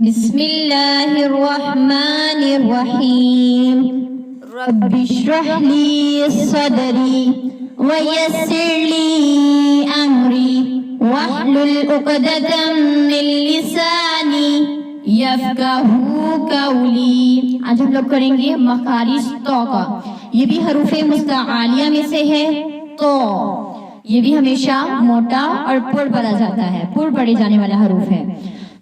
بسم اللہ الرحمن الرحیم رب اشرح لی صدری ویسر لی امری واحلل عقدۃ من لسانی یفقہوا قولی۔ آج ہم لوگ کریں گے مخارج تو کا، یہ بھی حروف مستعالیہ میں سے ہے۔ تو یہ بھی ہمیشہ موٹا اور پر پڑھا جاتا ہے، پر پڑھے جانے والا حروف ہے۔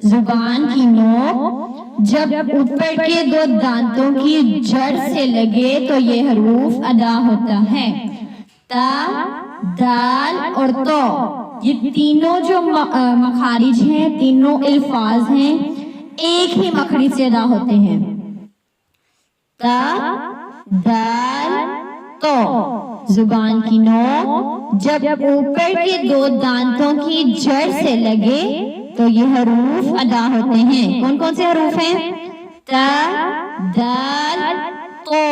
زبان کی نوک جب اوپر کے دو دانتوں کی جڑ سے لگے تو یہ حروف ادا ہوتا ہے۔ تا، دال اور تو، یہ تینوں جو مخارج ہیں، تینوں الفاظ ہیں، ایک ہی مخرج سے ادا ہوتے ہیں۔ تا، دال، تو۔ زبان کی نوک جب اوپر کے دو دانتوں کی جڑ سے لگے تو یہ حروف ادا ہوتے ہیں۔ کون کون سے حروف ہیں؟ تا، دال، تو۔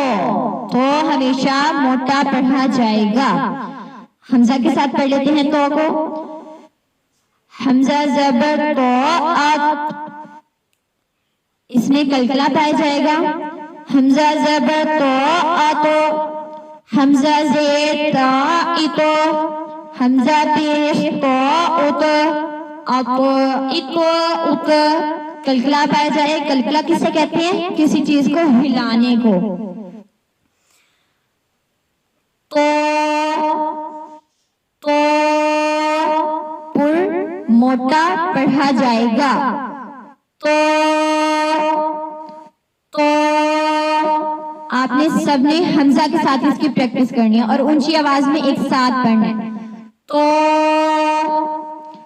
تو ہمیشہ موٹا پڑھا جائے گا۔ حمزہ کے ساتھ پڑھ لیتے ہیں تو کو۔ حمزہ زبر تو، ات، اس میں کلکلا پایا جائے گا۔ حمزہ زبر تو، اتو۔ حمزہ زیر تا، اتو۔ حمزہ پیش تو، اتو۔ اتو، اتو، اتو۔ کلکلا پایا جائے۔ کلکلا کسے کہتے ہیں؟ کسی چیز کو ہلانے کو۔ تو، تو، پر موٹا پڑھا جائے گا۔ تو، تو۔ آپ نے سب نے حمزہ کے ساتھ اس کی پریکٹس کرنی ہے اور اونچی آواز میں ایک ساتھ پڑھنا ہے۔ تو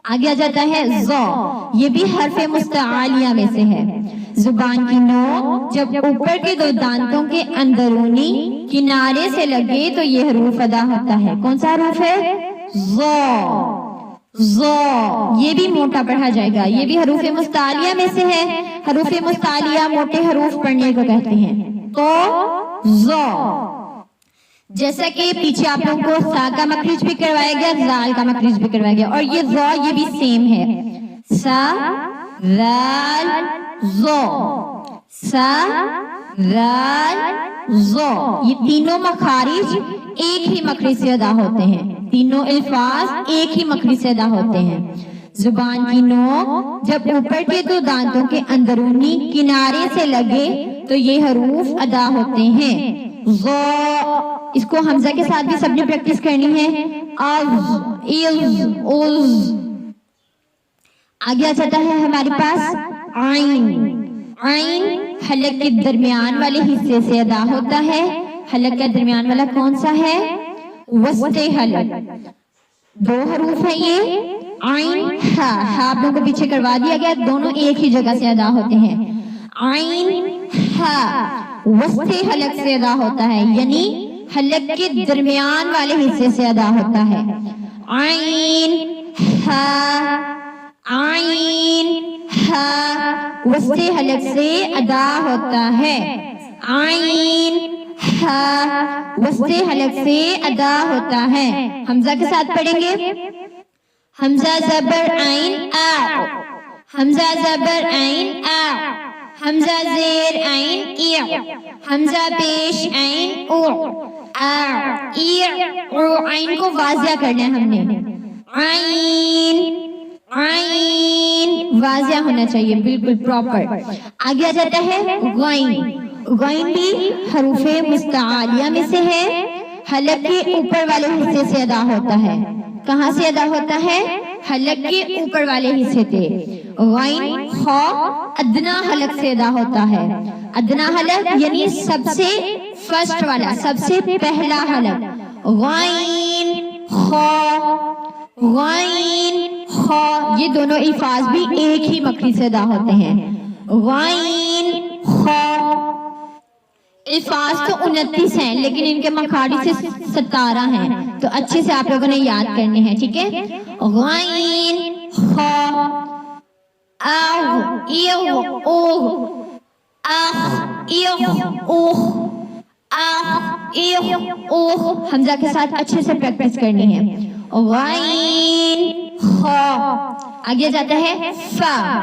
آگے آ جاتا ہے زو، یہ بھی حرف مستعالیہ میں سے ہے۔ زبان کی نوک جب اوپر کے دو دانتوں کے اندرونی کنارے سے لگے تو یہ حروف ادا ہوتا ہے۔ کون سا حروف ہے؟ زو، زو۔ یہ بھی موٹا پڑھا جائے گا، یہ بھی حروف مستعالیہ میں سے ہے۔ حروف مستعالیہ موٹے حروف پڑھنے کو کہتے ہیں۔ تو زو، جیسا کہ پیچھے آپ لوگوں کو سا کا مخرج بھی کروایا گیا، زال کا مخرج بھی کروایا گیا، اور یہ زو یہ بھی سیم ہے۔ سا، زال، زو۔ سا، زال، زو۔ یہ تینوں مخارج ایک ہی مخرج سے ادا ہوتے ہیں، تینوں الفاظ ایک ہی مخرج سے ادا ہوتے ہیں۔ زبان کی نوک جب اوپر کے دو دانتوں کے اندرونی کنارے سے لگے تو یہ حروف ادا ہوتے ہیں۔ زو، اس کو حمزہ کے ساتھ بھی سب نے پریکٹس کرنی ہے۔ از، از، از۔ آگے آ جاتا ہے ہمارے پاس عین۔ عین حلق کے درمیان والے حصے سے ادا ہوتا ہے۔ حلق کا درمیان والا کون سا ہے؟ وسط حلق۔ دو حروف ہیں یہ، عین، ہا۔ ہا آپ لوگوں کو پیچھے کروا دیا گیا، دونوں ایک ہی جگہ سے ادا ہوتے ہیں۔ عین، ہا، وسط حلق سے ادا ہوتا ہے، یعنی حلق کے درمیان والے حصے سے ادا ہوتا ہے۔ عین، ہا، عین، ہا، وسط حلق سے ادا ہوتا ہے۔ عین، ہا، وسط حلق سے ادا ہوتا ہے۔ حمزہ کے ساتھ پڑھیں گے۔ حمزہ زبر عین آ، حمزہ زبر عین آ۔ حمزہ زیر عین ای، حمزہ پیش عین او، آ، ای، او۔ عین کو واضح کرنا ہے ہم نے۔ عین، عین واضح ہونا چاہیے، بالکل پراپر۔ آگے آ جاتا ہے غین۔ غین بھی حروف مستعالیہ میں سے ہے، حلق کے اوپر والے حصے سے ادا ہوتا ہے۔ کہاں سے ادا ہوتا ہے؟ حلق کے اوپر والے حصے سے۔ غین خا ادنا حلق سے ادا ہوتا ہے۔ ادنا حلق یعنی سب سے فرسٹ والا، سب سے پہلا حلق۔ غین خا، غین خا، یہ دونوں الفاظ بھی ایک ہی مخرج سے ادا ہوتے ہیں۔ غین خا۔ الفاظ تو 29 ہیں لیکن ان کے مخارج سے 17 ہیں، تو اچھے سے آپ لوگوں نے یاد کرنے ہیں، ٹھیک ہے؟ غین خا، آغ، ایغ، اوغ، آخ، ایغ، اوغ، آخ، ایغ، اوغ۔ حمزہ کے ساتھ اچھے سے پریکٹس کرنی ہے۔ غین خا۔ آگے جاتا ہے فا۔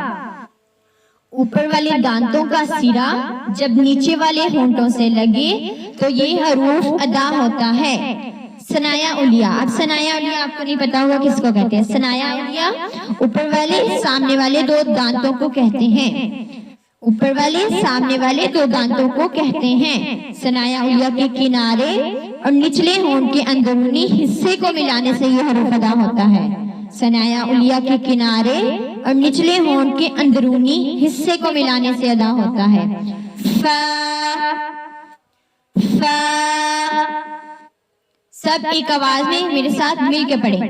اوپر والے دانتوں کا سرا جب نیچے والے ہونٹوں سے لگے تو یہ حروف ادا ہوتا ہے. ثنایا علیہ. اب ثنایا علیہ آپ کو نہیں پتا ہوگا کس کو کہتے ہیں. ثنایا علیہ اوپر والے سامنے والے دو دانتوں کو کہتے ہیں. اوپر والے سامنے والے دو دانتوں کو کہتے ہیں. ثنایا علیہ کے کنارے اور نچلے ہونٹ کے اندرونی حصے کو ملانے سے یہ حروف ادا ہوتا ہے. ثنایا علیہ کے کنارے اور نچلے ہونٹ کے اندرونی حصے کو ملانے سے ادا ہوتا ہے. فا فا. سب ایک آواز میں میرے ساتھ مل کے پڑھیں.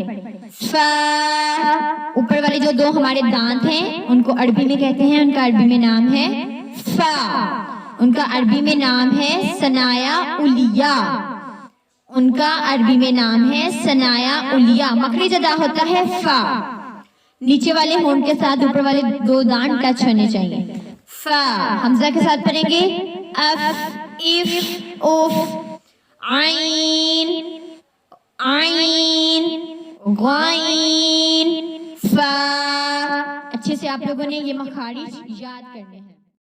فا. اوپر والے جو دو ہمارے دانت ہیں ان کو عربی میں کہتے ہیں, ان کا عربی میں نام ہے فا. ان کا عربی میں نام ہے ثنایا علیہ. ان کا عربی میں نام ہے ثنایا علیہ. مخرج ادا ہوتا ہے فا. نیچے والے ہونٹ کے ساتھ اوپر والے دو دانت ٹچ ہونے چاہیے. فا. حمزہ کے ساتھ پڑھیں گے اف اف اوف. عین عین غین فا. اچھے سے آپ لوگوں نے یہ مخارج یاد کرنے ہیں.